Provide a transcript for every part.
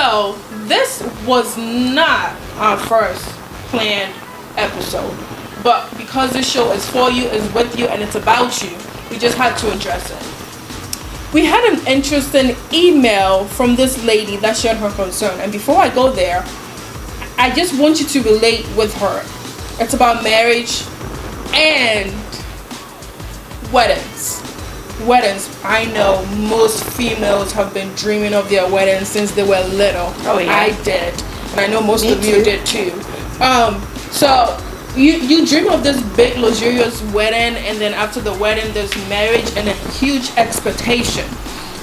So this was not our first planned episode, but because this show is for you, is with you, and it's about you, we just had to address it. We had an interesting email from this lady that shared her concern, and before I go there, I just want you to relate with her. It's about marriage and weddings. Weddings. I know most females have been dreaming of their wedding since they were little. Oh yeah, I did, and I know most Me of you too. did too. So you dream of this big luxurious wedding, and then after the wedding there's marriage and a huge expectation.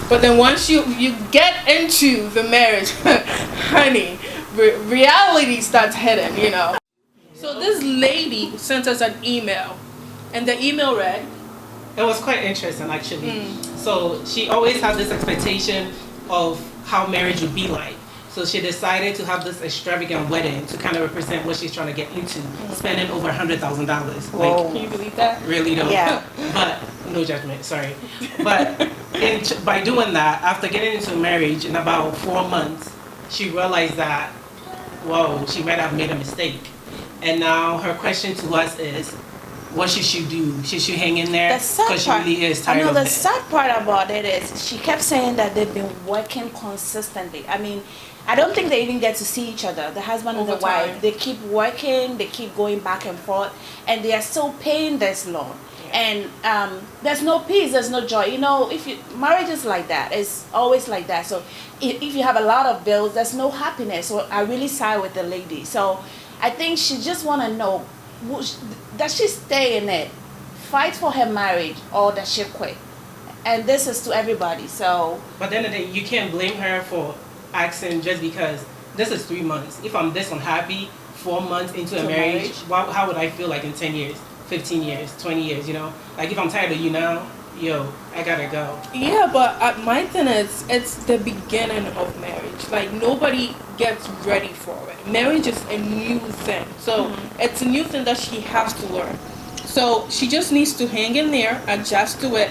But then once you get into the marriage, honey, reality starts hitting, you know. So this lady sent us an email, and the email read, It was quite interesting, actually. So she always had this expectation of how marriage would be like. So she decided to have this extravagant wedding to kind of represent what she's trying to get into, spending over $100,000. Like, can you believe that? really don't. Yeah. But no judgment, sorry. But by doing that, after getting into marriage in about 4 months, she realized that, whoa, she might have made a mistake. And now her question to us is, what should she do? Should she hang in there? The sad Because she part, really is I tired know of the it. sad part about it is she kept saying that they've been working consistently. I mean, I don't think they even get to see each other, the husband and the Overtime. wife. They keep working, they keep going back and forth, and they are still paying this loan. And there's no peace, there's no joy. You know, if you marriage is like that, it's always like that. So if you have a lot of bills, there's no happiness. So I really side with the lady. So I think she just want to know, does she stay in it, fight for her marriage, or does she quit? And this is to everybody. So But then the day, you can't blame her for asking just because this is 3 months. If I'm this unhappy 4 months into a To marriage, marriage. how would I feel like in 10 years, 15 years, 20 years, you know? Like if I'm tired of you now, yo, I gotta go. Yeah, but my thing is, it's the beginning of marriage. Like, nobody gets ready for it. Marriage is a new thing. So, it's a new thing that she has to learn. So, she just needs to hang in there, adjust to it,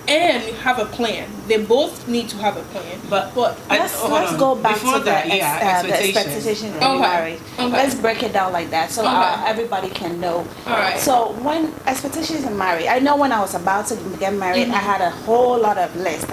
and have a plan. They both need to have a plan. But let's hold on. go back Before to that, the expectations. expectation in Okay. marriage. Okay. Let's break it down like that so Okay. everybody can know. All right. So when expectations in marriage, I know when I was about to get married, I had a whole lot of lists.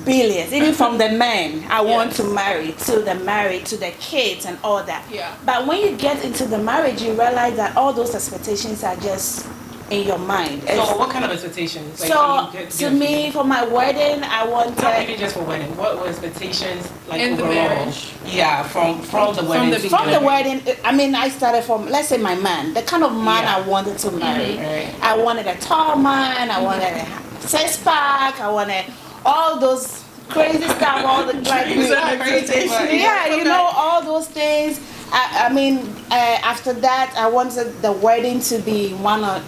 Billions, even from the men I want Yes. to marry, to the married, to the kids and all that. Yeah. But when you get into the marriage, you realize that all those expectations are just in your mind. So what kind of expectations? Like, So can you to me, for my wedding, I wanted. not even just for wedding. What were expectations like In the overall? marriage. Yeah, from the wedding. the to From the beginning. wedding, I mean, I started from, let's say, my man, the kind of man Yeah. I wanted to marry. Right. I wanted a tall man, I wanted a six pack, I wanted all those crazy stuff, all the like, Exactly. yeah, you know, all those things. I mean, after that, I wanted the wedding to be one of,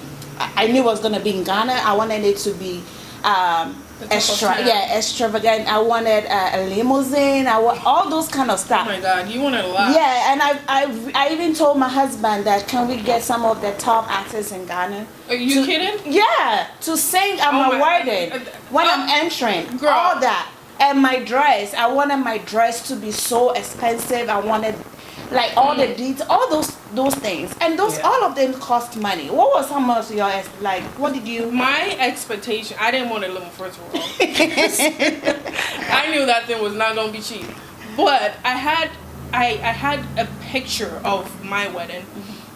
I knew it was gonna be in Ghana. I wanted it to be extravagant. I wanted a limousine. I want all those kind of Oh stuff. my God, you wanted a lot. Yeah, and I even told my husband that can we get some of the top actors in Ghana? Are you kidding? Yeah, to sing at Oh my my- wedding when I'm entering. Girl. All that. And my dress, I wanted my dress to be so expensive. I wanted like all the details, all those things, and those all of them cost money. What was some of your like? What did you? My expectation, I didn't want a limo, first of all. I knew that thing was not gonna be cheap. But I had a picture of my wedding.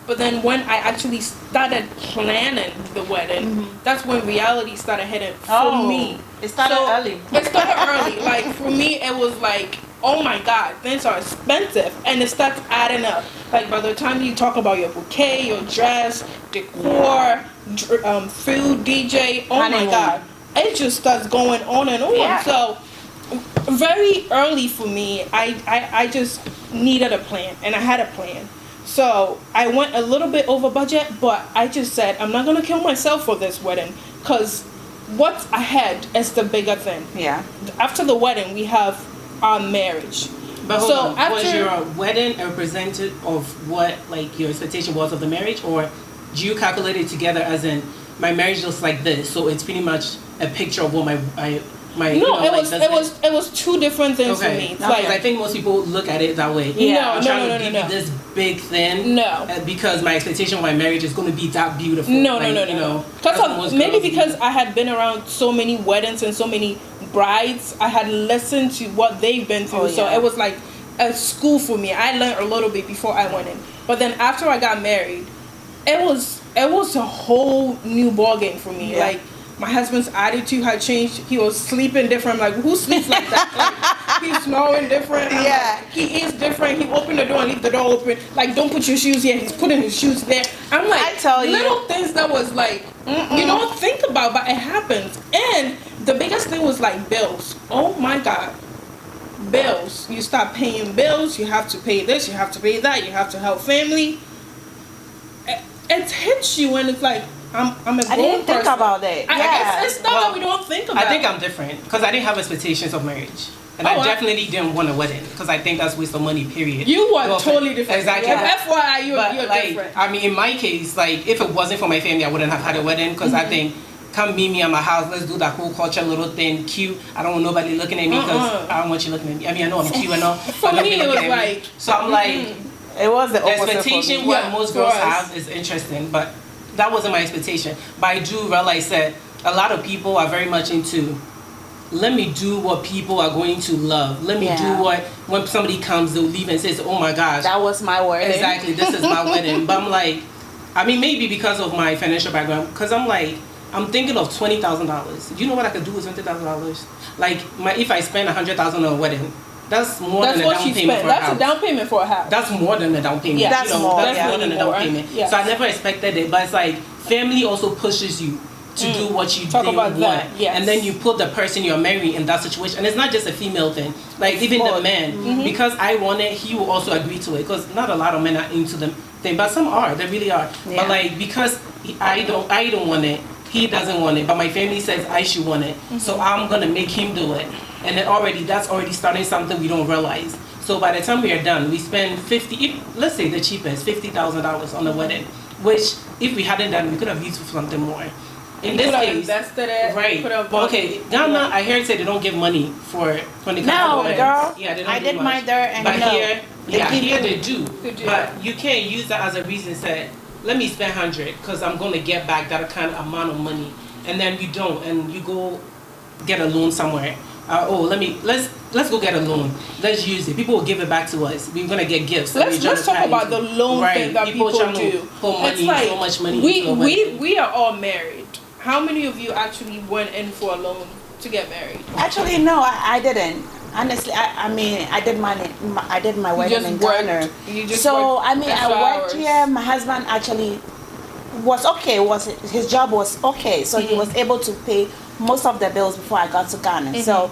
But then when I actually started planning the wedding, that's when reality started hitting for me. It started early. It started early. Like, for me, it was like, oh my God, things are expensive. And it starts adding up. Like, by the time you talk about your bouquet, your dress, decor, food, DJ, oh my Honeymoon. God. It just starts going on and on. Yeah. So, very early for me, I just needed a plan. And I had a plan. So I went a little bit over budget, but I just said, I'm not going to kill myself for this wedding, because what's ahead is the bigger thing. Yeah. After the wedding, we have our marriage. But hold So on, was after- your wedding a representative of what like your expectation was of the marriage, or do you calculate it together as in my marriage looks like this, so it's pretty much a picture of what my No, it was two different things for me. It's like, I think most people look at it that way. Yeah. I'm trying to give you this big thing. No. Because my expectation of my marriage is going to be that beautiful. No. You know, because I had been around so many weddings and so many brides, I had listened to what they've been through. So it was like a school for me. I learned a little bit before I went in. But then after I got married, it was a whole new ball game for me. Yeah. Like, my husband's attitude had changed. He was sleeping different. I'm like, who sleeps like that? Like, he's snoring different. Yeah. Like, he is different. He opened the door and leave the door open. Like, don't put your shoes here. He's putting his shoes there. I'm like, I tell you. little things that was like, you don't think about, but it happens. And the biggest thing was like bills. Oh my God. Bills. You start paying bills. You have to pay this. You have to pay that. You have to help family. It hits you and it's like, I'm a grown person. I didn't think about it. It's not that we don't think about it. I think I'm different because I didn't have expectations of marriage. And I definitely didn't want a wedding because I think that's waste of money, period. You were totally different. Exactly. Yeah. FYI, you're like, different. I mean, in my case, like, if it wasn't for my family, I wouldn't have had a wedding because I think, come meet me at my house, let's do that whole culture little thing, cute. I don't want nobody looking at me because I don't want you looking at me. I mean, I know I'm cute and all. For me, it was like... So I'm like... It was the expectation what most girls have is interesting, but that wasn't my expectation. But I do realize that a lot of people are very much into, let me do what people are going to love. Let me do what, when somebody comes, they'll leave and says, oh my gosh. That was my wedding. Exactly, this is my wedding. But I'm like, I mean, maybe because of my financial background, because I'm like, I'm thinking of $20,000. You know what I could do with $20,000? Like, if I spend $100,000 on a wedding, that's more than a down payment for a house. That's a down payment for a house. That's more than a down payment. Yeah, that's more than a down payment. Yeah. So I never expected it. But it's like, family also pushes you to do what you want. Yes. And then you put the person you're marrying in that situation. And it's not just a female thing. Like, even the man. Because I want it, he will also agree to it. Because not a lot of men are into the thing. But some are. They really are. Yeah. But like, because I don't want it, he doesn't want it, but my family says I should want it. So I'm gonna make him do it. And then that's already starting something we don't realize. So by the time we are done, we spend let's say the cheapest, $50,000 on the wedding, which if we hadn't done, we could have used for something more. In this case, invested it, right? Okay, Ghana, I heard say they don't give money for 20,000. No, girl. Yeah, they don't. I did mine there, and but here they do. But you can't use that as a reason. Say, let me spend 100 because I'm going to get back that kind of amount of money, and then you don't, and you go get a loan somewhere. Let's go get a loan. Let's use it. People will give it back to us. We're gonna get gifts. Let's talk about the loan thing that people do. Put money, it's like, so much money. We are all married. How many of you actually went in for a loan to get married? Actually, no, I didn't. Honestly, I mean, I did my wedding in Ghana. So I mean, I worked here. My husband actually was okay. His job was okay, so he was able to pay most of the bills before I got to Ghana. So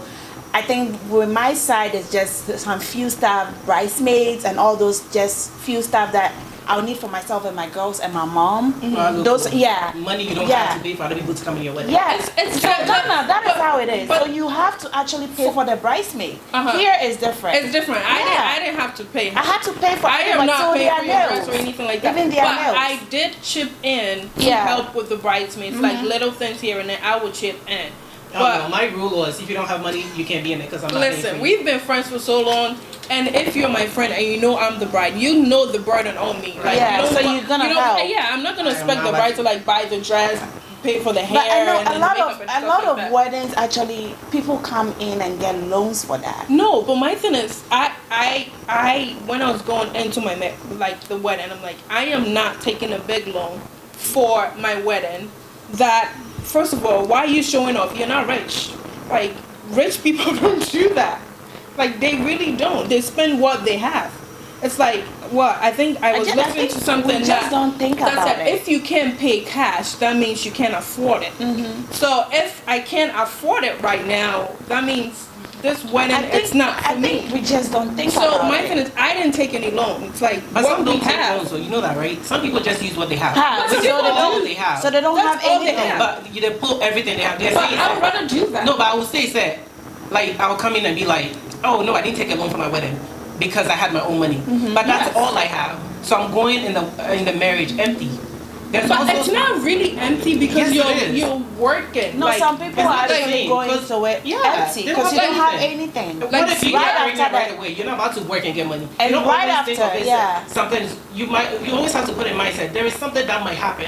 I think with my side it's just some few stuff, bridesmaids and all those just few stuff that I'll need for myself and my girls and my mom. Those money you don't have to pay for other people to come in your wedding. Yes, it's Ghana. That is how it is. So you have to actually pay for the bridesmaid. Here is different. It's different. I didn't have to pay. I had to pay for. I am not paying for your dress or anything like that. Even their nails. I did chip in to help with the bridesmaids, like little things here and there. I would chip in. But my rule was if you don't have money, you can't be in it because I'm not. Listen, we've been friends for so long, and if you're my friend and you know I'm the bride, you know the burden on me. Like, so you're gonna help. Yeah, I'm not gonna expect the bride to like buy the dress, pay for the hair. But I know and a lot of weddings actually people come in and get loans for that. No, but my thing is, I when I was going into my the wedding, I'm like, I am not taking a big loan for my wedding. That first of all, why are you showing off? You're not rich. Like, rich people don't do that. Like, they really don't. They spend what they have. It's like, I think I was listening to something we just don't think about it. If you can't pay cash, that means you can't afford it. So if I can't afford it right now, that means this wedding, it's not for me. I think we just don't think about it. So my thing is, I didn't take any loan. It's like, but what some we don't take have. loans, so you know that, right? Some people just use what they have. So they don't have anything. But they pull everything they have. But I'd rather do that. No, but I would say, like, I would come in and be like, oh no, I didn't take a loan for my wedding because I had my own money. But that's all I have. So I'm going in the marriage empty. There's But also it's not really empty because Yes, it is. you're working. No, like, some people it's are not the actually same, going 'cause- to it yeah, empty they don't because you have don't have anything. anything. What if you right get after pregnant right that- away? You're not about to work and get money. And you don't right always think after, of it yeah. something you always have to put in mindset. There is something that might happen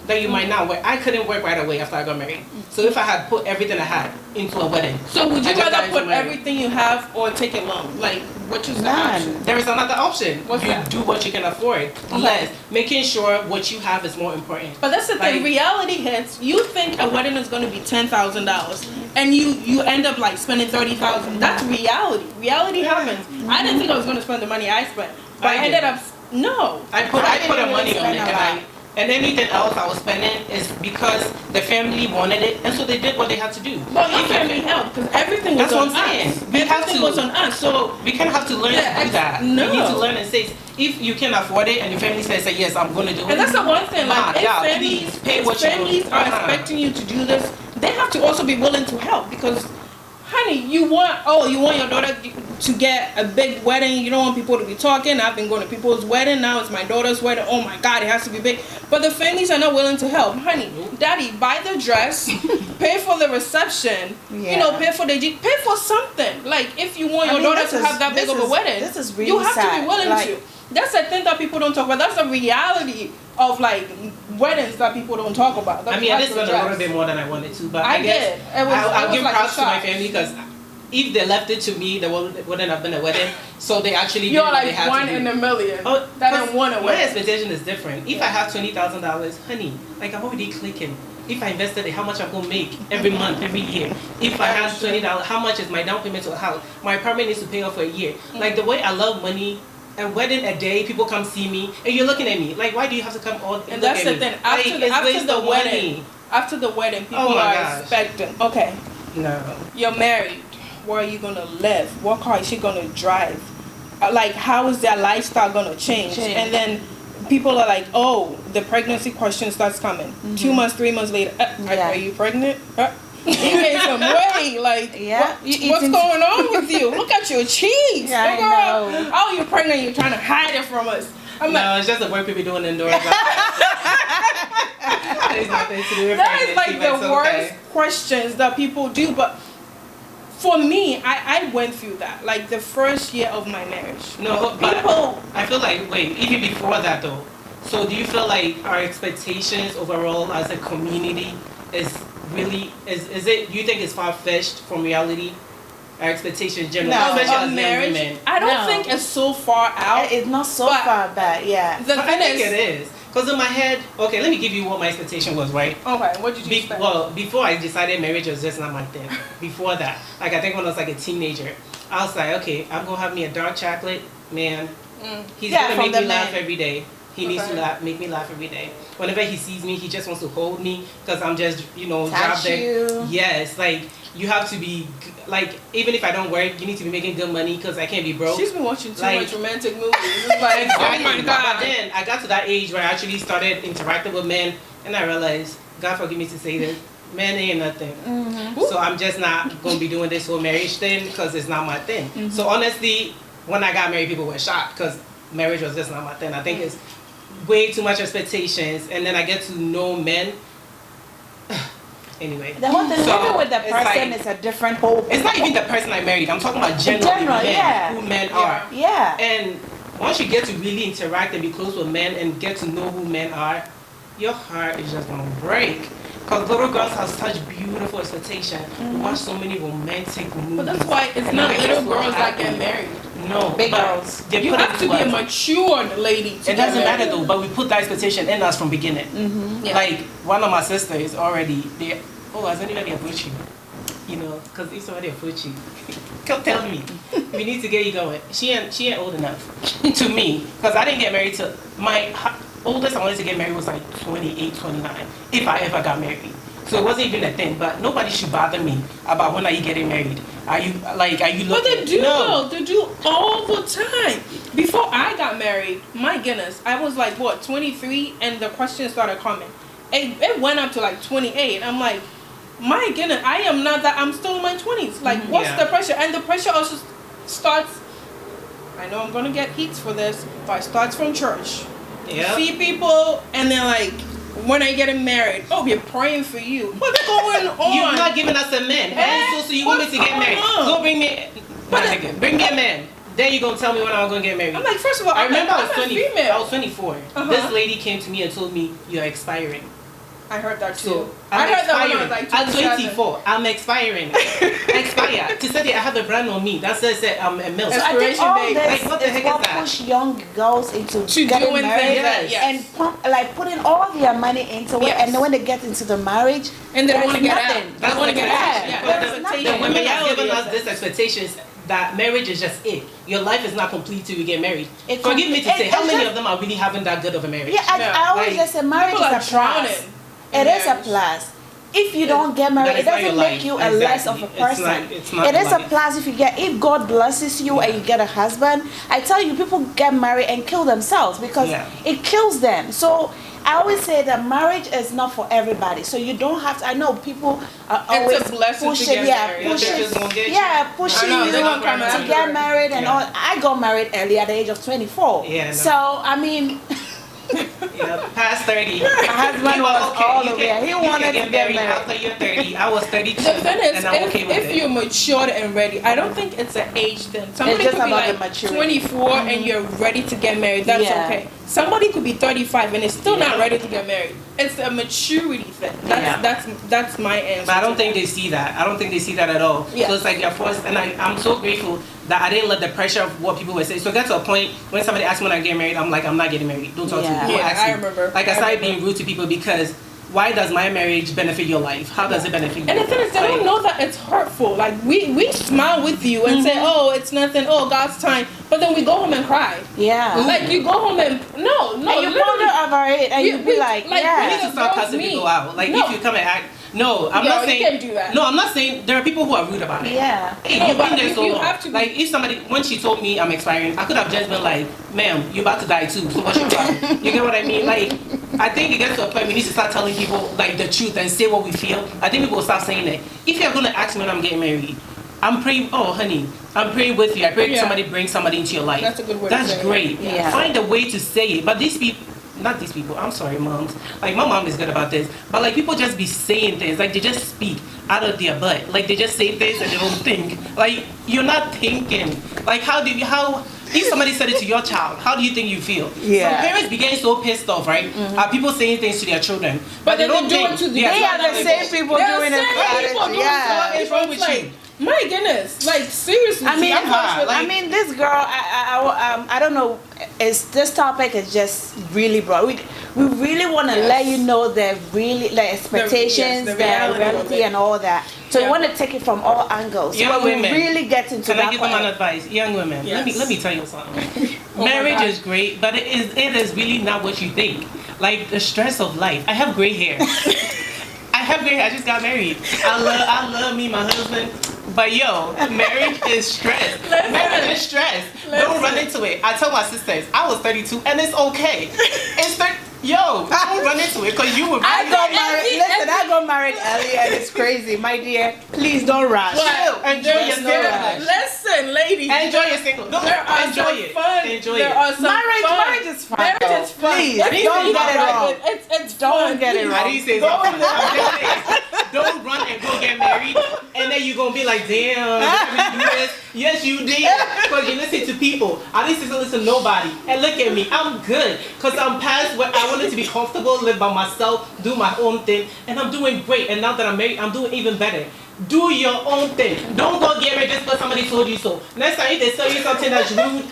that you might not work. I couldn't work right away after I got married. So if I had put everything I had into a wedding, So would you I just got rather into put marriage. everything you have or take it loan? Like, which is the None. option? there is another option. What's you that? do what you can afford. Less, making sure what you have is more important. But that's the thing. Like- Reality hits. You think a wedding is going to be $10,000, and you end up like spending $30,000. That's reality. Reality happens. I didn't think I was going to spend the money I spent, but I I ended did. up no. I put didn't a really money on spend it, a lot. and anything else I was spending is because the family wanted it, and so they did what they had to do. Well, your family helped because everything was That's what on I'm saying. us. We have Everything to- was on us. So We kind of have to learn Yeah, to do that. no. You need to learn and say, if you can afford it, and your family says, say, yes, I'm going to do it. and that's the one thing. Like, if yeah, families, please, pay if what you families are expecting you to do this, they have to also be willing to help because, honey, you want your daughter to get a big wedding. You don't want people to be talking. I've been going to people's wedding. Now it's my daughter's wedding. Oh my God, it has to be big. But the families are not willing to help. Honey, daddy, buy the dress, pay for the reception, Yeah. pay for pay for something. Like, if you want I your mean, daughter this to is- have that big this of a is- wedding, this is really you have to sad. be willing Like- to. That's the thing that people don't talk about. That's the reality of like weddings that people don't talk about. I mean, I did spend a little bit more than I wanted to, but I I guess did. It was- I'll it was give like a props to my shock. family because if they left it to me, there wouldn't have been a wedding. So they actually did You're what they like had one to do. in a million. Oh, that 'cause didn't want a my wedding. expectation is different. If I have $20,000, honey, like I'm already clicking. If I invested it, how much I'm gonna make every month, every year. If I have $20, how much is my down payment to a house? My apartment needs to pay off for a year. Like the way I love money. A wedding a day, people come see me, and you're looking at me like, why do you have to come all and And look that's at the me? thing. Like, After it's waste the of wedding, money. after the wedding, people Oh my are gosh. expecting. Okay, No. you're married. Where are you gonna live? What car is she gonna drive? Like, how is their lifestyle gonna change? And then people are like, oh, the pregnancy question starts coming. 2 months, 3 months later, are you pregnant? You gained some weight. Like, Yeah. what's going on with you? Look at your cheeks. Yeah, I girl. know. Oh, you're pregnant. You're trying to hide it from us. I'm like, No, it's just the work people doing indoors. That is nothing to do with that is like pregnancy, but the it's worst okay. questions that people do. But for me, I went through that. Like the first year of my marriage. No, People. I feel like, wait, even before that though. So do you feel like our expectations overall as a community is really, is it, do you think it's far-fetched from reality? Our expectations generally, No. especially Of as young marriage, women. I don't No. think it's so far out. It's not so But- far back, yeah. The But I thing think is, it is. Because in my head, okay, let me give you what my expectation was, right? okay, what did you expect? Well, before I decided marriage was just not my thing. Before that, like I think when I was like a teenager, I was like, okay, I'm gonna have me a dark chocolate man. He's Yeah, gonna from make the me laugh man. every day. He needs to make me laugh every day. Whenever he sees me, he just wants to hold me because I'm just, Touch drop dead. you. Yes, like you have to be like, even if I don't work, you need to be making good money because I can't be broke. She's been watching too Like- much romantic movies. It's like, oh my Exactly. god. But then I got to that age where I actually started interacting with men, and I realized, God forgive me to say this, men ain't nothing. So I'm just not gonna be doing this whole marriage thing because it's not my thing. So honestly, when I got married, people were shocked because marriage was just not my thing. I think it's way too much expectations, and then I get to know men. Anyway, The whole thing, So, living with the it's person like- is a different whole. it's not even the person I married. I'm talking about generally general, men, yeah. who men are. Yeah. And once you get to really interact and be close with men and get to know who men are, your heart is just gonna break. Because little girls have such beautiful expectation. We watch so many romantic movies. But that's why it's and not it makes little us girls that happy. get married. No, Big but girls. They You put have it to be a us. matured lady to It get doesn't matter married. though, but we put that expectation in us from beginning. Yeah. Like one of my sisters already, has anybody approached you? Because if somebody approach you, come tell me. We need to get you going. She ain't old enough to me, because I didn't get married till oldest I wanted to get married was like 28, 29. If I ever got married. So it wasn't even a thing, but nobody should bother me about when are you getting married. Are you looking? But they do No. though. They do all the time. Before I got married, my goodness, I was like 23, and the questions started coming. It went up to like 28. I'm like, my goodness, I am not that. I'm still in my 20s. Like, what's Yeah. the pressure? And the pressure also starts. I know I'm gonna get heat for this, but it starts from church. Yeah. See people, and they're like, when I get married, oh, we're praying for you. What's going on? You're not giving us a man. And so you want me to get married? Go bring me, bring me a man. Then you gonna tell me when I'm gonna get married. I'm like, first of all, I remember I was 24. This lady came to me and told me you're expiring. I heard that too. So I heard that when I was like I'm 27. 24. I'm expiring. Expire. To say I have a brand on me. That says that I'm a milk. So I think all Expiration this date. Like, what the is heck what is that? push young girls into To getting doing married things, yes. and like putting all their money into it, Yes. and then when they get into the marriage, And they there's want to get nothing. out. They want to get out. Yeah. There's There's a nothing. The temptation. women have Reality given of us it. this expectations that marriage is just it. Your life is not complete till you get married. It Forgive me to it- say, how it's many just- of them are really having that good of a marriage? Yeah, I always Like, just say marriage People are is a plus. drowning in It is a marriage. plus. If you don't get married, That it is not doesn't your make life. you a less of a Exactly. It's person. not- it's not It is a life. plus if God blesses you and you get a husband. I tell you, people get married and kill themselves because Yeah. it kills them. So I always say that marriage is not for everybody. So you don't have to. I know people are It's a always blessing to pushing, get married. Your pushing, bitches gonna get you. pushing I know, you they're gonna come to after get it. married and Yeah. all. I got married early at the age of 24. Yeah, no. So I mean. Yeah, past 30. My husband was all the way. He wanted to get married. After you're 30. I was 32. The thing is, and I'm okay with if it. you're matured and ready, I don't think it's an age thing. Somebody just could be about the like maturity. 24 and you're ready to get married. That's Yeah. okay. Somebody could be 35 and is still not Yeah. ready to get married. It's a maturity thing. Yeah. That's my answer. But I don't to think that. they see that. I don't think they see that at all. Yeah. So it's like they're forced, and I'm so grateful that I didn't let the pressure of what people were saying. So get to a point when somebody asks me when I get married, I'm like, I'm not getting married. Don't talk to me. Yeah. Don't Yeah, ask I me. remember. Like I I started remember. being rude to people because why does my marriage benefit your life? How does it benefit you? And the thing is, they don't know that it's hurtful. Like we smile with you and say, "Oh, it's nothing. Oh, God's time," but then we go home and cry. Yeah. Like you go home and no, And you literally. ponder over it, and you be like, We yeah. need to start Girls cussing me. people out. Like No. if you come and act, no, I'm No, not you saying. can't do that. No, I'm not saying there are people who are rude about it. Yeah. Hey, No, you've but been there you- so you long. have to be- Like if somebody, when she told me I'm expiring, I could have just been like, "Ma'am, you're about to die too. So what's your problem?" You get what I mean? Like, I think it gets to a point we need to start telling people like the truth and say what we feel. I think people will start saying that. If you're gonna ask me when I'm getting married, I'm praying. Oh, honey, I'm praying with you. I pray Yeah. somebody bring somebody into your life. That's a good way to That's say it. great. Yeah. Find a way to say it. But these people. Not these people, I'm sorry, moms. Like, my mom is good about this. But, like, people just be saying things. Like, they just speak out of their butt. Like, they just say things and they don't think. Like, you're not thinking. Like, if somebody said it to your child, how do you think you feel? Yeah. Some parents be getting so pissed off, right? Are people saying things to their children. But then don't they do think. it to the- Yeah, They are the same people They're doing it saying for people others. doing Yeah. stuff. What's wrong with Like, you? my goodness, like seriously. I mean, I'm hot, like- I mean, this girl, I don't know. This topic is just really broad. We really want to Yes. let you know the expectations, the the reality of reality, it. and all that. So Yeah. we want to take it from all angles. So Young when women. we really get into Can I that give them point. an advice? Young women, Yes. let me tell you something. Oh my Marriage God. is great, but it is really not what you think. Like the stress of life. I have gray hair. I just got married. I love me, my husband. But yo, marriage is stress. Marriage is stress. Don't run into it. I tell my sisters, I was 32 and it's okay. Yo, don't run into it because you will be I got like, married. Listen, I got married early, and it's crazy, my dear. Please don't rush. chill. Enjoy your There's no single. rush. Listen, ladies. Enjoy your single. No, There are enjoy some it. fun. Enjoy there it. Are some Marriage- fun. marriage is fun, Marriage though. is fun. Please, It's don't not get it like wrong. It's Don't fun. get it Please. wrong. I didn't say so. I'm just saying, don't run and go get married, and then you're gonna be like, damn, did I really do this? Yes, you did, because you listen to people. I didn't listen to nobody. And look at me, I'm good, because I'm past what I wanted to be comfortable, live by myself, do my own thing, and I'm doing great. And now that I'm married, I'm doing even better. Do your own thing. Don't go get married just because somebody told you so. Next time if they tell you something that's rude,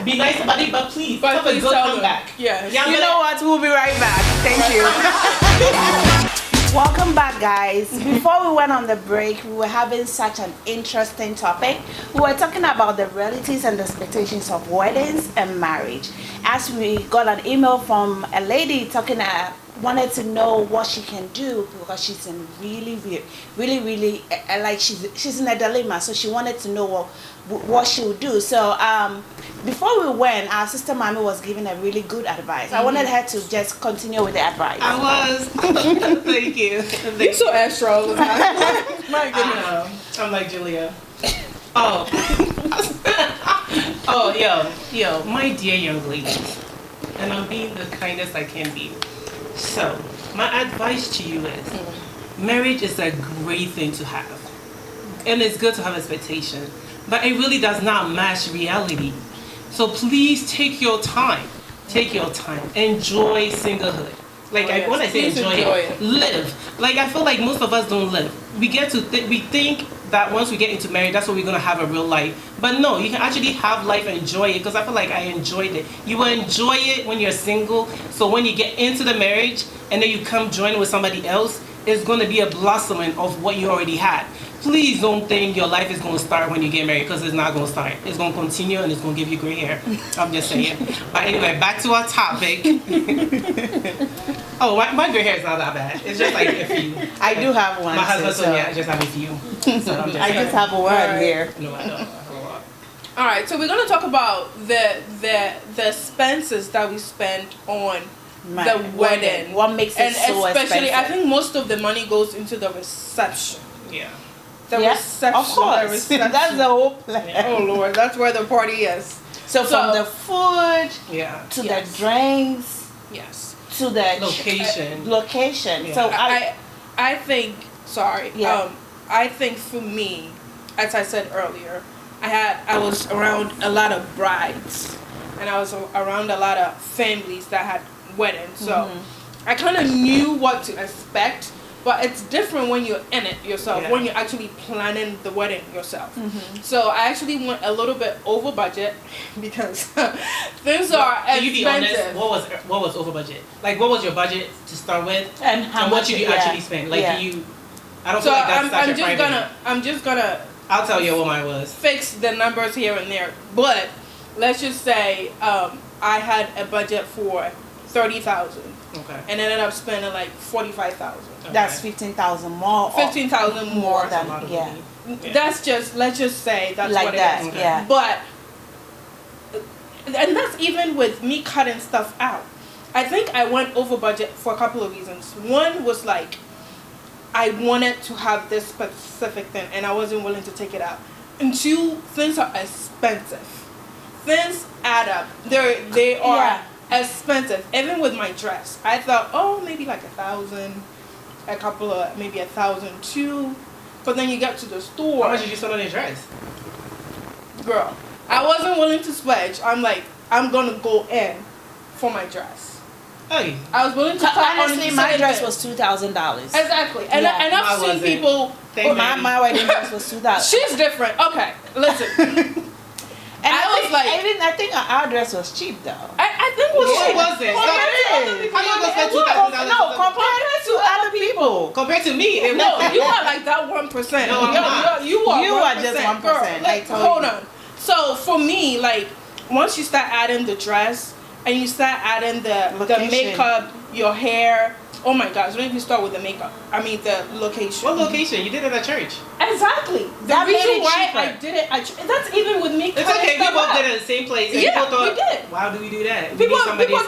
be nice about it, but please, But have a please good tell them. comeback. Yes. Yeah, You know what? We'll be right back. Thank you. Welcome back, guys. Before we went on the break, we were having such an interesting topic. We were talking about the realities and the expectations of weddings and marriage. As we got an email from a lady talking wanted to know what she can do because she's in really like she's in a dilemma, so she wanted to know what she would do. So before we went, our sister Mami was giving a really good advice. I wanted her to just continue with the advice. I was. Thank you. You're so extra all the time. My I goodness. know. I'm like Julia. Oh. Oh, yo, my dear young ladies. And I'm being the kindest I can be. So, My advice to you is, marriage is a great thing to have. And it's good to have expectation. But it really does not match reality. So please take your time. Take your time. Enjoy singlehood. Like, when I say enjoy it, live. Like, I feel like most of us don't live. We get to we think that once we get into marriage, that's when we're gonna have a real life. But no, you can actually have life and enjoy it. Because I feel like I enjoyed it. You will enjoy it when you're single. So when you get into the marriage and then you come join with somebody else, it's gonna be a blossoming of what you already had. Please don't think your life is going to start when you get married, because it's not going to start. It's going to continue and it's going to give you gray hair. I'm just saying. But anyway, back to our topic. Oh, my gray hair is not that bad. It's just like a few. I do have one. My husband told me I just have a few. So I just have a word here. No, I don't. All right, so we're going to talk about the expenses that we spend on the wedding. What makes it so especially, expensive? I think most of the money goes into the reception. Yeah. The reception. Of course. The reception. That's the whole plan. Oh Lord, that's where the party is. So from the food to the drinks to the location. Yeah. So I think I think for me, as I said earlier, I was around a lot of brides and I was around a lot of families that had weddings. So I kind of knew what to expect. But it's different when you're in it yourself, when you're actually planning the wedding yourself. So I actually went a little bit over budget because things are expensive. You be honest, what was over budget? Like, what was your budget to start with, and how much much did you actually spend? Like, I don't so feel like that's I'm just gonna I'll tell you what mine was. Fix the numbers here and there, but let's just say I had a budget for 30,000. Okay. And ended up spending like 45,000. Okay. That's 15,000 more. 15,000 more than That's just, let's just say that's like what that, it is. Yeah. But and that's even with me cutting stuff out. I think I went over budget for a couple of reasons. One was like I wanted to have this specific thing and I wasn't willing to take it out. And two, things are expensive. Things add up. They are expensive. Even with my dress, I thought, oh, maybe like 1,000, a couple of maybe 1,002. But then you get to the store. How much did you spend on your dress? Girl, I wasn't willing to splurge. I'm like, I'm gonna go in for my dress. Hey. I was willing to cut. Honestly, my dress was $2,000. Exactly, and I've seen people. My wedding dress was $2,000. She's different. Okay, listen. And I think our dress was cheap though. I think it was cheap. Was it? How you gonna spend $2,000? No, compared to other people. Compared to me, No, you are like that 1%. No, I'm not. You are just 1%. Girl, hold on. So for me, like once you start adding the dress and you start adding the makeup, your hair. Oh my gosh, when did you start with the makeup? I mean the location. What location? You did it at church. Exactly. The reason why I did it at church, that's even with me. It's okay, we both did it at the same place. And people thought, we did. Why do we do that? People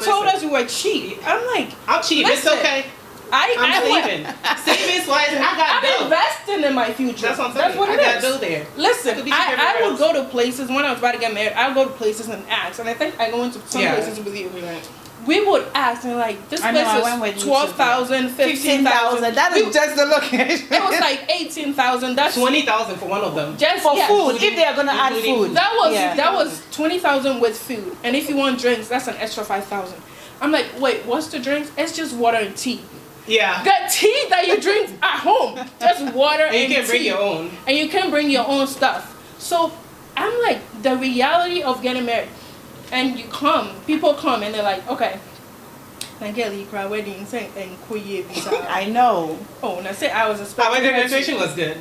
told us we were cheap. I'm like, I'm cheap. Listen, it's okay. I'm saving. Savings wise, I got I'm investing in my future. That's what I'm saying. That's what it is. I got dough there. Listen, I would go to places when I was about to get married. I would go to places and ask, and I think I go into some places with you. Right. We would ask and like this place is 12,000, 15,000. That is just the location. It was like 18,000. That's 20,000 for one of them. Just for food. If they are gonna add food, that was 20,000 with food, and if you want drinks, that's an extra 5,000. I'm like, wait, what's the drinks? It's just water and tea. Yeah. The tea that you drink at home, just water and tea. And you can bring your own. And you can bring your own stuff. So I'm like, the reality of getting married. And people come and they're like, okay, wedding I know. Oh, and I said I was expecting. Our decoration was good.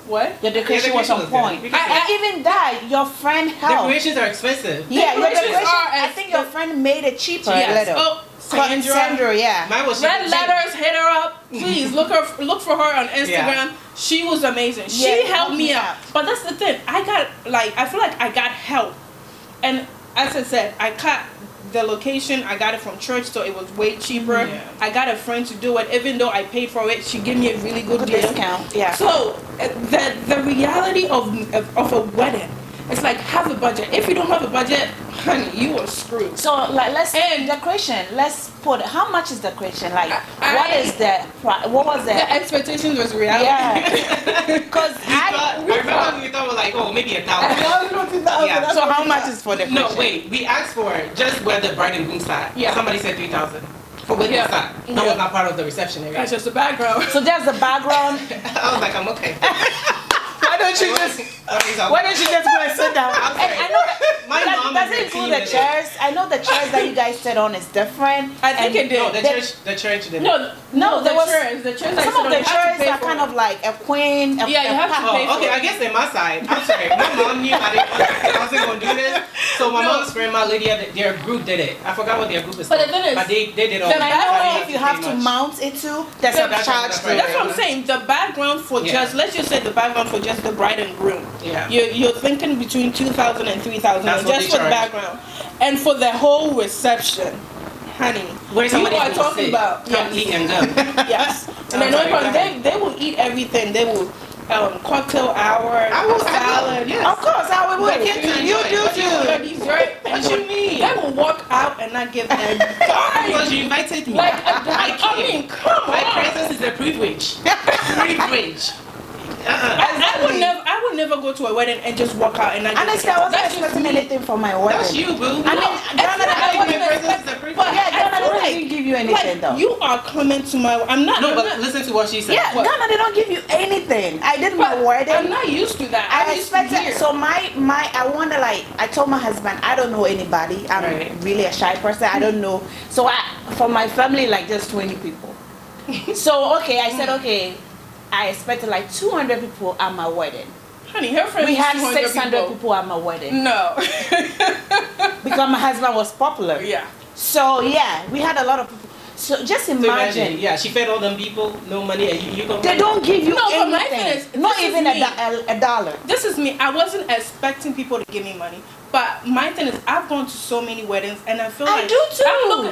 What? The decoration was on point. Even that, your friend helped. Decorations are expensive. Yeah, your decoration. I think your friend made it cheaper a little. Oh, Sandra, yeah. Mine was Red Letters, hit her up. Please look for her on Instagram. Yeah. She was amazing. She helped me out. But that's the thing. I feel like I got help. And as I said, I cut the location. I got it from church, so it was way cheaper. Yeah. I got a friend to do it. Even though I paid for it, she gave me a really good deal. Discount. Yeah. So the reality of a wedding, it's like have a budget. If you don't have a budget, honey, you were screwed. So like And- decoration. Let's put how much is decoration? Like what I- is what was the The expectations was reality. yeah? Because I remember we thought like, oh, maybe $1,000. Yeah. So how much is for decoration? No, wait. We asked for just where the bride and groom sat. Yeah. Somebody said 3,000 for where they sat. That Yeah. was not part of the reception area. That's just the background. So there's the background. I was like, I'm okay. Why don't you just go and sit down? I'm And sorry. I know that My mom does is it include routine the with chairs? I know the chairs that you guys sit on is different. I think it did. No, They- the church did. No, No, the there was chairs. The chairs. some of the chairs are kind of like a queen. Yeah, you have to pa- pay for Oh, okay. it. I guess in my side, I'm sorry. My mom knew I wasn't gonna do this, so my No. mom's friend, my lady, their group did it. I forgot what their group is But called. the thing is, but they did all. Then I that. know didn't if you have pay to much. mount it too, there's Yeah, a that's charge right, to that's it. That's what I'm saying. The background for Yeah. just let's just say the background for just the bride and groom. Yeah. You're thinking between 2,000 and 3,000 That's what just they for the charge. background, and for the whole reception, honey. Where you somebody's are gonna talking sit, about come eat and go. yes, and I'm then sorry, go ahead. they will eat everything. They will cocktail hour, I will, salad. yes. Of course, I would. But kids You enjoy do it. too. Dessert. What you mean? They will walk out and not give a dime. Because you invited me. Like I I mean, come My on. presence is a privilege. Privilege. I would never go to a wedding and just walk out and not give Honestly, I wasn't That's just expecting me. anything from my wedding. That's you, boo. I mean, Ghana, I think wasn't my presence is a expecting- privilege. But yeah, I Ghana feel didn't give you anything though. You are coming to my. I'm not. No, I'm but not, listen to what she said. Yeah, What? Ghana, they don't give you anything. I did my but wedding. I'm not used to that. I I'm used to expected here. so my I wonder like I told my husband I don't know anybody. I'm Right. really a shy person. I don't know. So for my family like just 20 people. So okay, I said okay. I expected like 200 people at my wedding. Honey, her friends. We had 200 600 people at my wedding No. because my husband was popular. yeah. So yeah, we had a lot of people. So just So imagine. yeah, she fed all them people, no money, and you go. They don't give you No, but my anything. thing is, not this is even me. a dollar. This is me. I wasn't expecting people to give me money. But my thing is, I've gone to so many weddings, and I feel I like do too.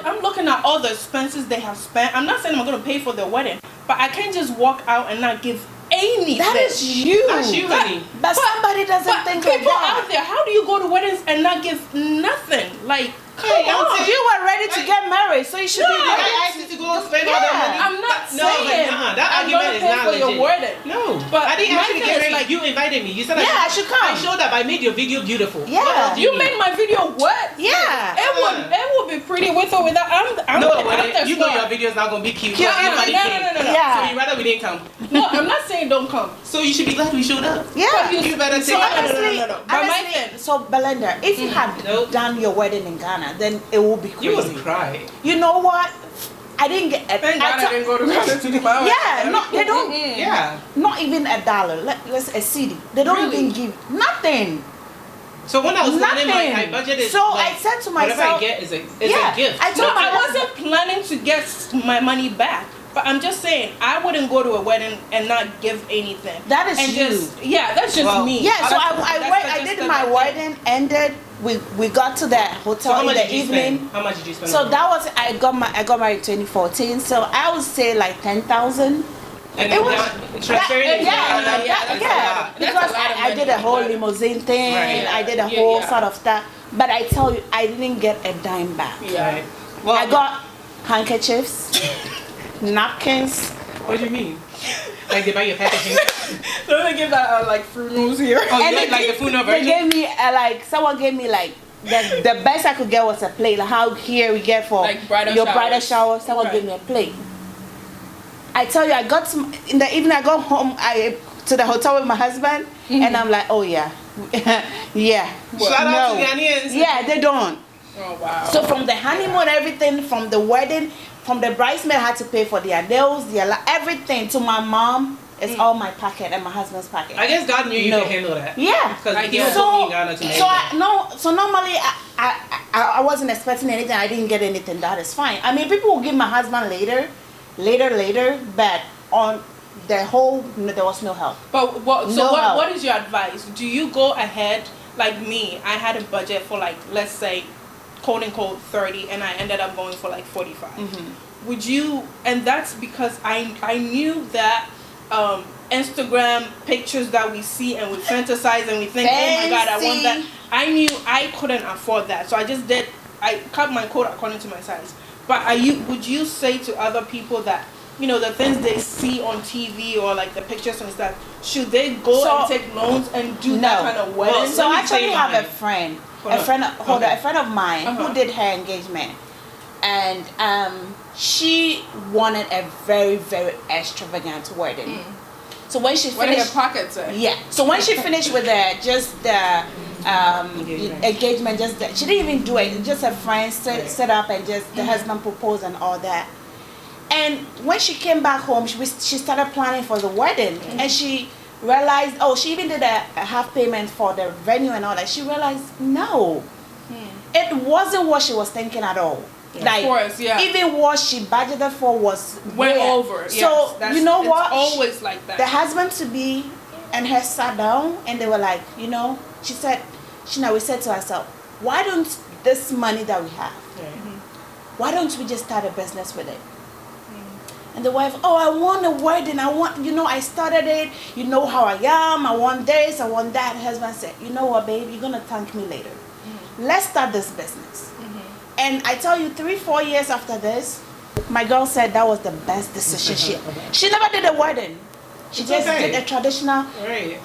I'm looking at all the expenses they have spent. I'm not saying I'm going to pay for their wedding, but I can't just walk out and not give anything. That is you. That's you, honey. But somebody doesn't But think like people that. out there, how do you go to weddings and not give nothing? Like, come Hey, I'm on. saying- You were ready to get married, so you should No, be Like, ready. I asked you to go spend all that Yeah, money. I'm not No, but saying that I'm argument gonna is pay not for your legit. wedding. No, But I didn't my actually thing get is ready. like- You invited me. You said Yeah, I should come. I showed up. I made your video beautiful. Yeah. What else do You need? made my video what? Yeah. It would be pretty with or without. I'm No, I'm but the you know star. your video's not gonna be cute. Cute, but nobody no, came. no. Yeah. So you rather we didn't come. No, I'm not saying don't come. So you should be glad we showed up. Yeah. You better So take it. honestly, no. But my honestly, thing- so Belinda, if you had Nope. done your wedding in Ghana, then it would be You crazy. would cry. You know what? I didn't get. Thank God I didn't go to Ghana to do my own. Yeah, no, they don't. Yeah. Not even a dollar. Let's a cedi. They don't Really? even give nothing. So when I was planning Nothing. my budget is So like, I said to whatever I myself, get is a Yeah, gift. I No, told my I wasn't planning to get my money back. But I'm just saying, I wouldn't go to a wedding and not give anything. That is and you. Just, yeah, that's just Well, me. Yeah, so That's- I that's did just my the- wedding, ended. We got to the So hotel how in much the did you evening. spend? How much did you spend? So on it? that was I got married in 2014. So I would say like 10,000. And it was- transferring it. yeah, that's a yeah. lot. Because That's a lot of I did a money. whole limousine thing. Right. I did a Yeah, whole yeah. sort of stuff. But I tell you, I didn't get a dime back. Yeah. Right. Well, I got handkerchiefs, napkins. What do you mean? Like they buy your packaging? Don't they give that like fruit moves here? Oh, you And like the food no They version? gave me someone gave me like the best I could get was a plate. Like how here we get for Like bridal your bridal showers. shower. Someone Right. gave me a plate. I tell you, I got in the evening. I got home. To the hotel with my husband, and I'm like, oh yeah, yeah. Shout out to No. Ghanaians. Yeah, they don't. Oh wow. So from the honeymoon, everything, from the wedding, from the bridesmaid had to pay for their nails, everything. To my mom, it's all my pocket and my husband's pocket. I guess God knew you No. could handle that. Yeah. Because I he guess. put me in Ghana to manage that. So normally I wasn't expecting anything. I didn't get anything. That is fine. I mean, people will give my husband later, but on the whole, there was no help. But what? So No help. what is your advice? Do you go ahead like me? I had a budget for like, let's say, quote unquote 30, and I ended up going for like 45. Would you? And that's because I knew that Instagram pictures that we see and we fantasize and we think, oh my God, I want that. I knew I couldn't afford that, so I cut my coat according to my size. But would you say to other people that, you know, the things they see on TV or like the pictures and stuff, should they go and take loans and do that kind of wedding? Well, so I actually have a friend, a friend of mine who did her engagement, and she wanted a very, very extravagant wedding. So when she finished, what did your pockets say? Yeah. So when she finished with the engagement, she didn't even do it. Just her friends set up and just the husband proposed and all that. And when she came back home, she started planning for the wedding, and she realized, she even did a half payment for the venue and all that. She realized, no, it wasn't what she was thinking at all. Like, of course, even what she budgeted for was went over. So you know what? It's always like that. The husband to be and her sat down, and they were like, you know, she said, we said to herself, why don't this money that we have, why don't we just start a business with it? And the wife, I want a wedding. I started it. You know how I am. I want this. I want that. The husband said, you know what, babe? You're going to thank me later. Let's start this business. And I tell you, 3-4 years after this, my girl said that was the best decision. She never did a wedding. She just did a traditional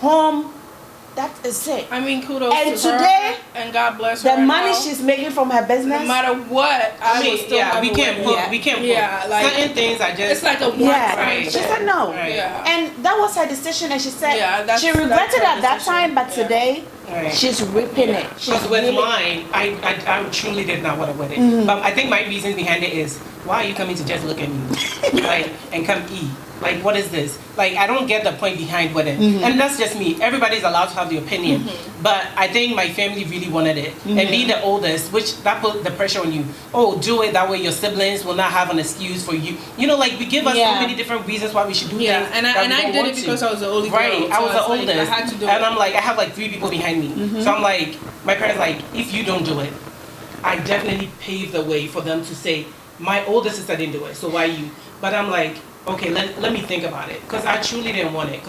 home. That is it. I mean, kudos and to today, her, and God bless her. The money she's making from her business. No matter what, we can't put. Yeah, like certain things are just. It's like a right. She said no. Right. Yeah. And that was her decision, and she said she regretted at that time, but today she's reaping it. Because with mine, I truly did not want a wedding. But I think my reason behind it is, why are you coming to just look at me, like, and come eat? Like, what is this? Like, I don't get the point behind wedding. And that's just me. Everybody's allowed to have the opinion. But I think my family really wanted it. And being the oldest, which that put the pressure on you. Do it, that way your siblings will not have an excuse for you. You know, like, we give us so many different reasons why we should do things. And I did it because I was the only girl. Right, so I was the oldest. Like, I had to do and it. I'm like, I have like 3 people behind me. So I'm like, my parents like, if you don't do it, I definitely paved the way for them to say, my older sister didn't do it, so why you? But I'm like, okay, let me think about it, because I truly didn't want it.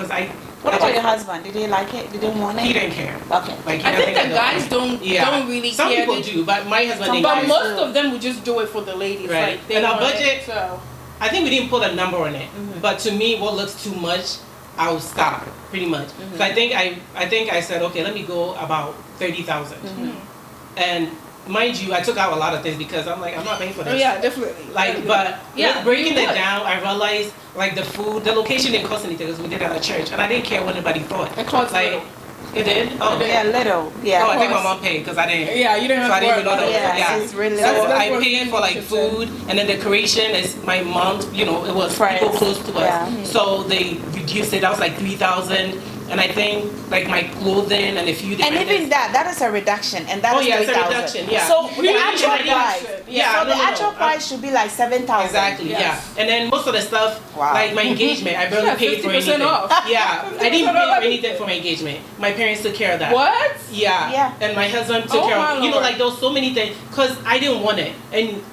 What about your husband? Did he like it? Did he want it? He didn't care. Okay. Like, I think the guys don't really Some care. Some people do, but my husband didn't But care. most of them would just do it for the ladies. Right. Like, they and our want budget, it, so. I think we didn't put a number on it. But to me, what looks too much, I'll stop, pretty much. So I think I said, okay, let me go about 30,000. And mind you, I took out a lot of things because I'm like, I'm not paying for this. Oh yeah, definitely. Like, but breaking it down, I realized like the food, the location didn't cost anything because we did it at a church, and I didn't care what anybody thought. It cost like, little. It did? Oh, yeah, little. Yeah. Oh, I think my mom paid because I didn't. Yeah, you didn't have to worry about it. Yeah, it's really so I paid for like food, and then decoration is my mom. You know, it was people close to us, so they reduced it. That was like 3,000. And I think like my clothing and a few different and even that is a reduction, and that is 3,000. It's a reduction, yeah. So the actual price, the actual price should be like 7,000. Exactly, yeah. And then most of the stuff, like my engagement, I barely paid for anything. Off. Yeah, I didn't pay for anything for my engagement. My parents took care of that. What? Yeah. And my husband took care of, you know, like there was so many things, because I didn't want it. And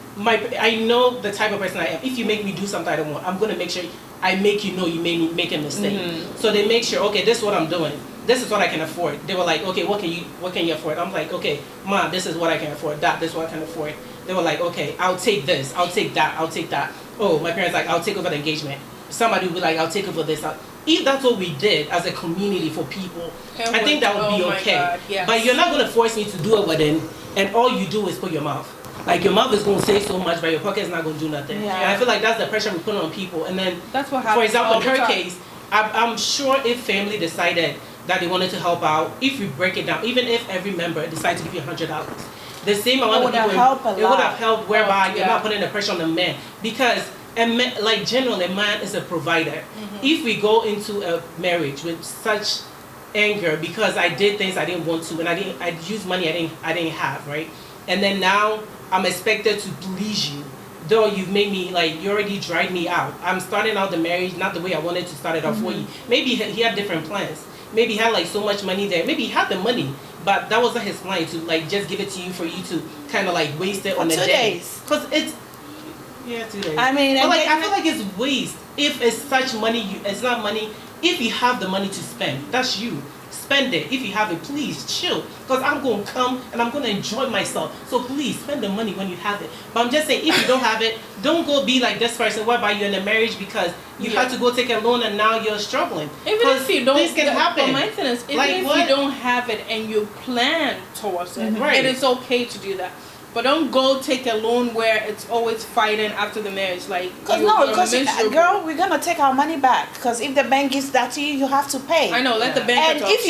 I know the type of person I am. If you make me do something I don't want, I'm gonna make sure I make you know you made me make a mistake. So they make sure, okay, this is what I'm doing. This is what I can afford. They were like, okay, what can you afford? I'm like, okay, Ma, this is what I can afford. This is what I can afford. They were like, okay, I'll take this. I'll take that. I'll take that. Oh, my parents like, I'll take over the engagement. Somebody will be like, I'll take over this. If that's what we did as a community for people, I think that would be okay. Yes. But you're not going to force me to do a wedding, and all you do is put your mouth. Like, your mouth is going to say so much, but your pocket is not going to do nothing. Yeah. And I feel like that's the pressure we put on people. And then, that's what happens. For example, in her case, I'm sure if family decided that they wanted to help out, if we break it down, even if every member decided to give you $100, the same amount of people, it would have helped, whereby you're not putting the pressure on the man. Because, like, generally, a man is a provider. If we go into a marriage with such anger because I did things I didn't want to, and I used money I didn't have, right? And then now I'm expected to please you, though you've made me, like, you already dried me out. I'm starting out the marriage not the way I wanted to start it off for you. Maybe he had different plans. Maybe he had like so much money there. Maybe he had the money, but that wasn't his plan to like just give it to you for you to kind of like waste it on the 2 days. Because it's 2 days. I mean, but like I feel like it's waste if it's such money. It's not money If you have the money to spend, that's you. Spend it. If you have it, please chill. Because I'm going to come and I'm going to enjoy myself. So please spend the money when you have it. But I'm just saying, if you don't have it, don't go be like this person whereby you're in a marriage because you had to go take a loan and now you're struggling. Even if you don't, this can happen. But my thing is, even Like if what? you don't have it and you plan towards it, Right. it is okay to do that. But don't go take a loan where it's always fighting after the marriage. Like, Because you're miserable. girl, we're gonna take our money back. Because if the bank gives that to you, you have to pay. I know, let the bank And talk. if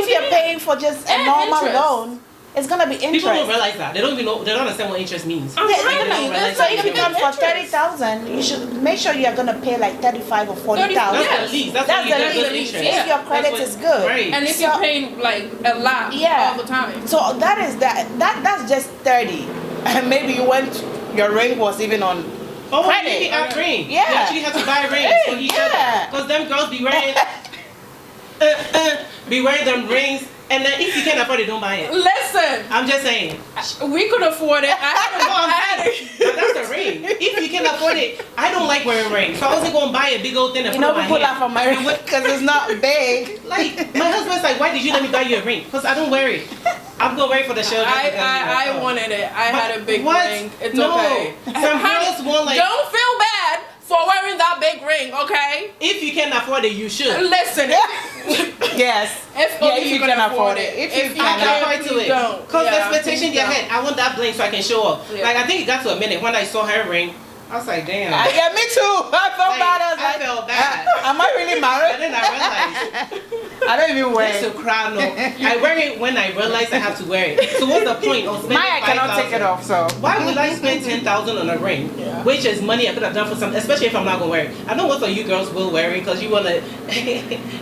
you're paying for just a And normal interest. loan, it's gonna be interest. People don't realize that. They don't even know. They don't understand what interest means. I'm Yeah, telling they don't you, realize that's So that. like if you the come for interest. 30,000, you should make sure you are gonna pay like 35 or 40,000. That's Yes. the least. That's, That's what you the get. least. Interest. If your credit That's is what- good. Right. And if So- you're paying like a lot Yeah. all the time. So that's just 30. And maybe you went, your ring was even on Oh, credit. maybe at ring. Yeah. You actually have to buy rings for each Yeah. other. Because them girls be wearing, them rings, and then if you can't afford it, don't buy it. Listen, I'm just saying. we could afford it. I had it. But that's a ring. If you can afford it, I don't like wearing rings. So I wasn't going to buy a big old thing and You put know, on my people hand. laugh on my ring because it's not big. Like, my husband's like, why did you let me buy you a ring? Because I don't wear it. I'm going to wear it for the show. I wanted it. I had a big What? ring. It's No. okay. Some girls want like, Don't feel bad for wearing that big ring, okay? if you can afford it, you should. Listen, Yes. if Yeah, only if you can afford it. If you you can I can't, can fight to please it. don't. Because the Yeah, expectation in please your don't. head, I want that bling so I can show up. Yeah. Like, I think it got to a minute when I saw her ring, I was like, damn. Yeah, me too. I felt Like, bad. I was I like, felt bad. Am I really And married? then I realized, I don't even wear this it. is crown. No, I wear it when I realize I have to wear it. So what's the point of spending Mine, I cannot take it 5,000? off, so. Why would I spend 10,000 on a ring, Yeah. which is money I could have done for something, especially if I'm not gonna wear it. I know most of you girls will wear it because you wanna,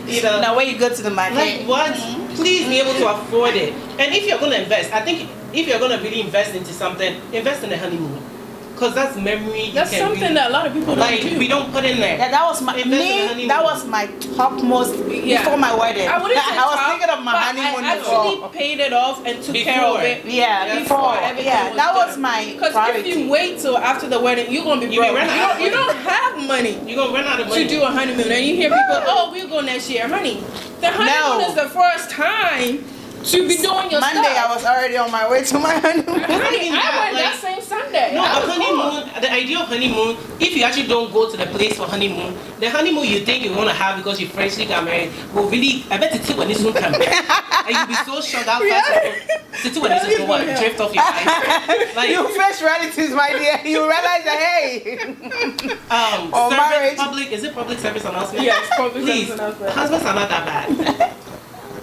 you know. Now, when you go to the market, Like what? Please be able to afford it. And if you're gonna invest, I think if you're gonna really invest into something, invest in a honeymoon, because that's memory. You That's can something really, that a lot of people don't like do. we don't put in there. yeah, that was my Invest in a honeymoon. That was my topmost Yeah. before my wedding. I wouldn't say I was top, thinking of my but honeymoon I before. actually paid it off and took care of Before. it. Yeah, before. everything Yeah, that was done. my Because priority. if you wait till after the wedding, you're gonna be You broke. run out of You money. don't have money You're gonna run out of money. to do a honeymoon, and you hear people, "Oh, we'll go next year." Honey, the honeymoon No. is the first time to be doing your Monday, stuff. I was already on my way to my honeymoon. Honey, even I that, went like- that same Sunday. No, I a was honeymoon, the idea of honeymoon, if you actually don't go to the place for honeymoon, the honeymoon you think you're gonna have because you freshly got married will really, I bet it's when this one comes. And you'll be so shocked how fast it's when this is going to drift off your life. Like, You face relatives, my dear. You realize that, hey. Or service, marriage. is it public service announcement? Yes, public Please, service announcement. husbands are not that bad.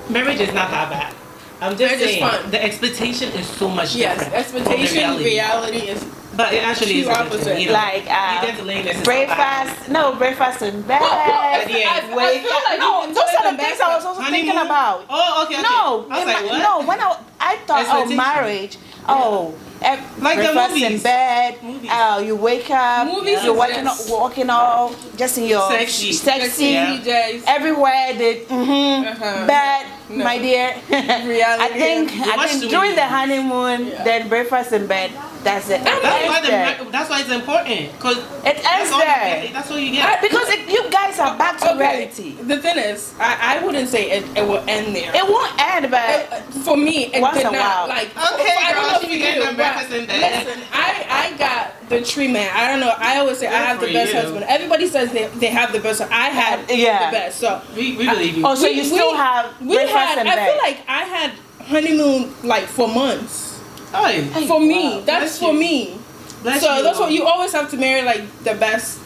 Marriage is not that bad. I'm just Marriage is saying, fun. the expectation is so much Yes, different. from the expectation, reality is. But it actually is Two a good thing, opposite. you know. Like, you get to lay in this breakfast, no, breakfast in bed. At the end. Wake feel up. like No, you those enjoy are the the things best I was also thinking Honeymoon? about. Oh, okay. No, I was like, what? no. When I thought, oh, Expectation. marriage. Oh, Like the breakfast in movies. bed. Movies. You wake up. Movies You're is walking, just- walking all just in your Sexy. sexy. Yeah. DJs. Everywhere the Uh-huh. bed, No. my dear. Reality. I think watch too during many the movies. honeymoon, Yeah. then breakfast in bed. That's it. That's why it's important. Cause It ends there. That's what you get. Because you guys are back to Okay. reality. The thing is, I wouldn't say it will end there. It won't end, but For me, it Once did a not. while. Like, Okay, I don't girl, know if you you get do, them breakfast in but bed. listen, I got the treatment. I don't know. I always say I Good have the for best you. husband. Everybody says they have the best. I had Yeah. the best. So we believe you. oh, so you still have we breakfast had. in I bed. feel like I had honeymoon like for months. Hey, For me, wow. that's Bless for you. me. bless So you. that's what you always have to marry like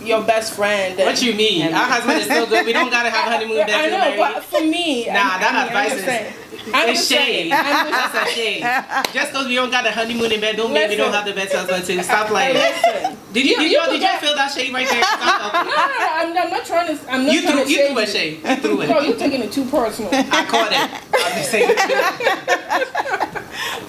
your best friend. and- What you mean? Our husband is so good. We don't gotta have honeymoon bed I to know, marry. but for me, Nah, that I'm advice just is- saying. I'm It's just saying. shade. I'm just That's a shade. Just because we don't got a honeymoon in bed, don't mean we don't Listen. have the best husband too. Stop playing. Listen. Did you could get- feel that shade right there? I'm not trying to. I'm not You trying threw to you threw a shade shade. You threw you. No, it. you're taking it too personal. I caught it. I'm just saying.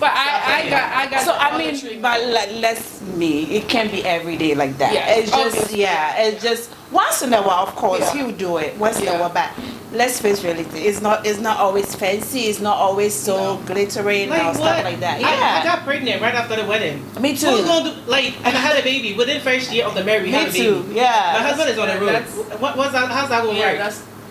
But I got. So the I other mean, treatment. but let's be. It can't be every day like that. Yeah, It's just obviously. It's just once in a while. Of course, Yeah. he'll do it once in a Yeah. while. But let's face reality. It's not always fancy. It's not always so glittering Like or what? stuff like that. I Yeah, got pregnant right after the wedding. me too. Who's gonna do, and I had a baby within first year of the marriage. We had Me a baby. too. Yeah. My husband is on the road. That's- What's that? How's that gonna work?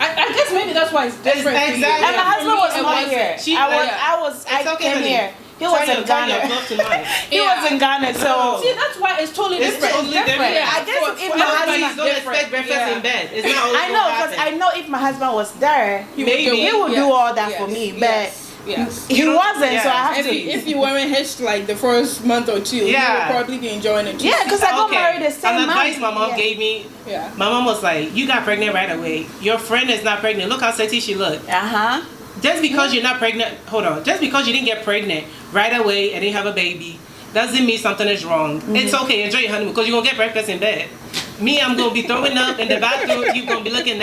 I guess maybe that's why it's different. for you. Exactly. And my husband was not here. She- I It's okay, came honey. here. He was in Turn your Ghana. glove to mine. He was in Ghana, so See, that's why it's totally It's different. totally different. Yeah, I guess for- if for my everybody Everybody's husband- don't different. expect breakfast Yeah. in bed. It's not always I know gonna because happen. I know if my husband was there, He would Maybe. do he it. would do Yes. all that for Yes. me. Yes. But Yes. he wasn't, so I have If to. you weren't hitched like the first month or two, you Yeah. would probably be enjoying it too. Yeah, because I got Okay. married the same An month. advice my mom Yeah. gave me. Yeah. My mom was like, "You got pregnant right away. Your friend is not pregnant. Look how sexy she looked. Uh-huh. Just because you're not pregnant, hold on. Just because you didn't get pregnant right away and didn't have a baby, doesn't mean something is wrong. It's okay. Enjoy your honeymoon because you're gonna get breakfast in bed. Me, I'm gonna be throwing up in the bathroom. You're gonna be looking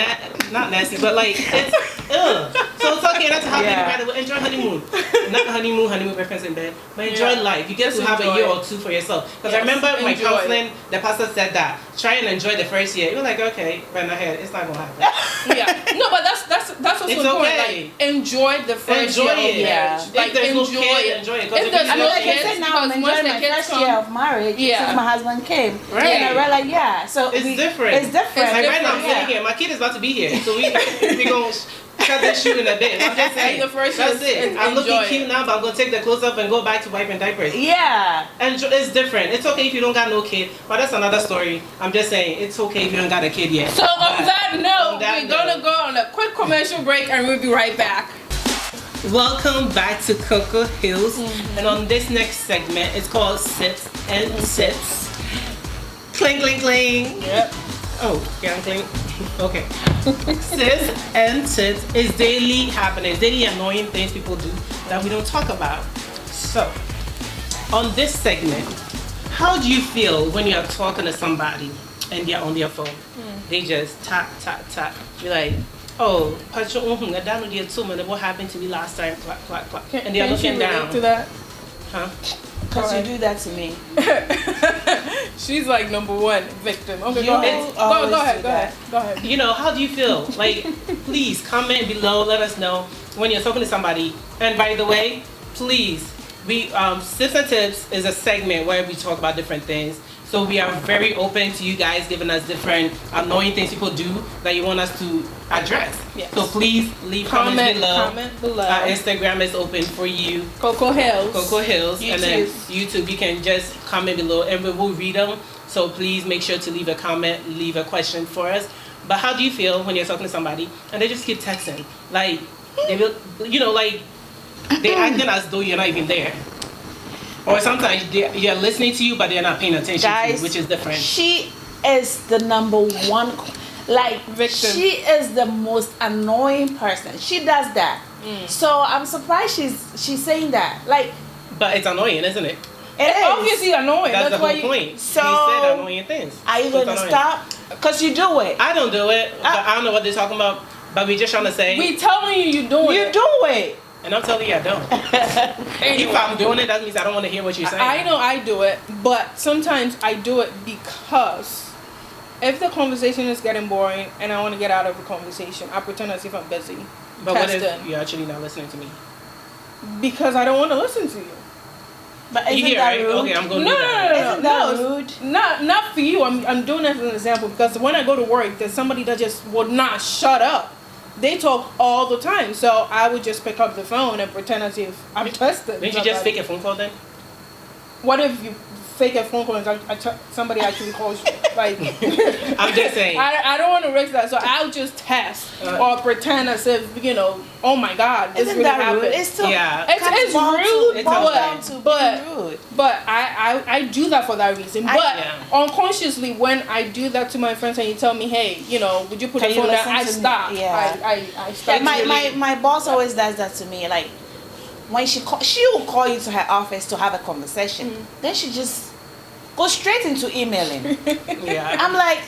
not nasty, but like it's ugh. So it's okay not to have Yeah. baby right away. Enjoy honeymoon. Not honeymoon breakfast in bed, but enjoy Yeah. life. You get Just to have enjoy a year it. or two for yourself. Because I Yes, remember my enjoy counseling, the pastor said that try and enjoy the first year. You're like, okay, but not here. It's not gonna happen. Yeah. No, but that's also It's important. okay. Like enjoy the first Enjoy year of it. marriage. Yeah. Like If there's no enjoy kid, it. enjoy it, 'cause If if there's you I mean, no like I kids, said, now because I'm once enjoying the my kids first come, year of marriage Yeah. since my husband came. Right. And I realized, yeah. So It's different. It's different. Like right now, I'm different, sitting here. My kid is about to be here, so we gonna cut this shoot in a bit. I'm just saying. the first That's is- it. is I'm looking enjoy cute it. now, but I'm gonna take the clothes up and go back to wiping diapers. Yeah. And it's different. It's okay if you don't got no kid, but that's another story. I'm just saying it's okay if you don't got a kid yet. So on that note, On that we're gonna note. go on a quick commercial break and we'll be right back. Welcome back to Cocoheels, and on this next segment, it's called Sips and Sips. Cling, cling, cling. Yep. Oh, yeah, cling. Okay. Sips and Sips is daily happenings, daily annoying things people do that we don't talk about. So, on this segment, how do you feel when you're talking to somebody and they're on their phone? They just tap, tap, tap. You're like, oh, what happened to me last time? Clap, clap, clap. And they're Can she looking relate down. to that? Huh? Because you do that to me. She's like number one victim. Okay, You go ahead. always Go ahead. do Go that. ahead. Go ahead. You know, how do you feel? Like, please comment below. Let us know when you're talking to somebody. And by the way, please, we Sips and Tips is a segment where we talk about different things. So we are very open to you guys giving us different annoying things people do that you want us to address. Yes. So please leave comments below. Comment below. Our Instagram is open for you. Cocoheels. Cocoheels, and then YouTube. YouTube, you can just comment below and we will read them. So please make sure to leave a comment, leave a question for us. But how do you feel when you're talking to somebody and they just keep texting? Like, they will, you know, like, they're acting as though you're not even there. Or sometimes they're listening to you, but they're not paying attention to Guys, you, which is different. She is the number one, like, Victim. she is the most annoying person. She does that. So I'm surprised she's saying that. Like, But it's annoying, isn't it? it is. Obviously annoying. That's the why whole point. So- He said annoying things. Are you So going it's to annoying. stop? Because you do it. I don't do it, but I don't know what they're talking about. But we're just trying to say, We telling you doing You it. do it. and I'm telling you I don't. Anyway. If I'm doing it, that means I don't want to hear what you're saying. I know I do it, but sometimes I do it because if the conversation is getting boring and I want to get out of the conversation, I pretend as if I'm busy. But what if Testing. you're actually not listening to me? Because I don't want to listen to you. But You isn't hear, that right? rude? Okay, I'm going No, to do no, that. no, no, Isn't that no. rude? Not for you. I'm doing it as an example because when I go to work, there's somebody that just would not shut up. They talk all the time, so I would just pick up the phone and pretend as if I'm testing. Didn't you just fake a phone call then? What if you fake a phone call and somebody actually calls you? Like, I'm just saying. I don't want to risk that, so I'll just test or pretend as if, you know, oh my God, this Isn't really that happened. rude? It's still Yeah. It's rude, It's boils okay. down to but- being rude. But I do that for that reason. But Yeah. unconsciously, when I do that to my friends and you tell me, hey, you know, would you put Can the you phone down? listen I to me? stop. Yeah. I stop. Yeah, my boss always does that to me. Like, when she will call you to her office to have a conversation. Then she just goes straight into emailing. Yeah. I'm like,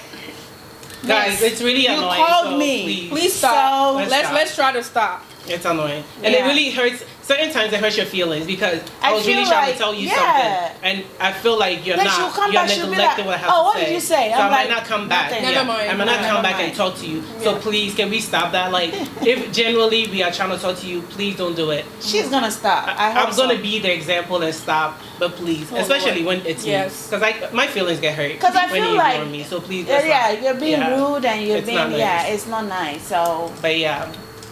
Guys, it's really you annoying. called so me. Please stop. So- Let's stop. Let's try to stop. It's annoying. And Yeah. it really hurts certain times it hurts your feelings because I I was really feel trying like- to tell you yeah. something, and I feel like you're Then she'll not, come you're back, she'll be neglecting like, what I have "Oh, to what say. did you say?" So I'm I might like, not come back. "Nothing." Never mind. I might not Never come back mind. and talk to you. So Yeah. please, can we stop that? Like, if genuinely we are trying to talk to you, please don't do it. She's gonna stop. I hope I'm gonna so. be the example and stop, but please, Oh, especially Lord. when it's Yes. me, because my feelings get hurt 'Cause I when feel you like- ignore me. So please, Yeah, let's yeah, not. you're being Yeah. rude and you're It's being not nice. yeah, it's not nice. So But yeah,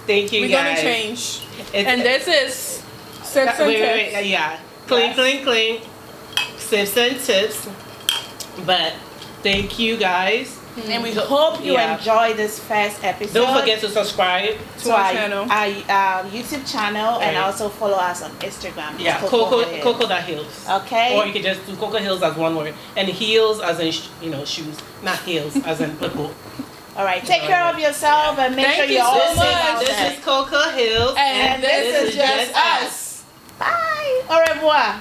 thank you We're guys. gonna change. It's- And this is Sips and wait, Tips. yeah. Clink, Yes. clink, clink. Sips and tips. But thank you guys. and we hope you Yeah. enjoy this first episode. Don't forget to subscribe. to our our channel. our YouTube channel and Right. also follow us on Instagram. Yeah, Cocoheels. Coco.Heels. Okay. Or you can just do Cocoheels as one word. And heels as in, shoes. Not heels as in Coco. All right. Take care of yourself and make Thank sure you you're so all safe much. out This there. is Cocoheels. And this is just us. Bye. Au revoir.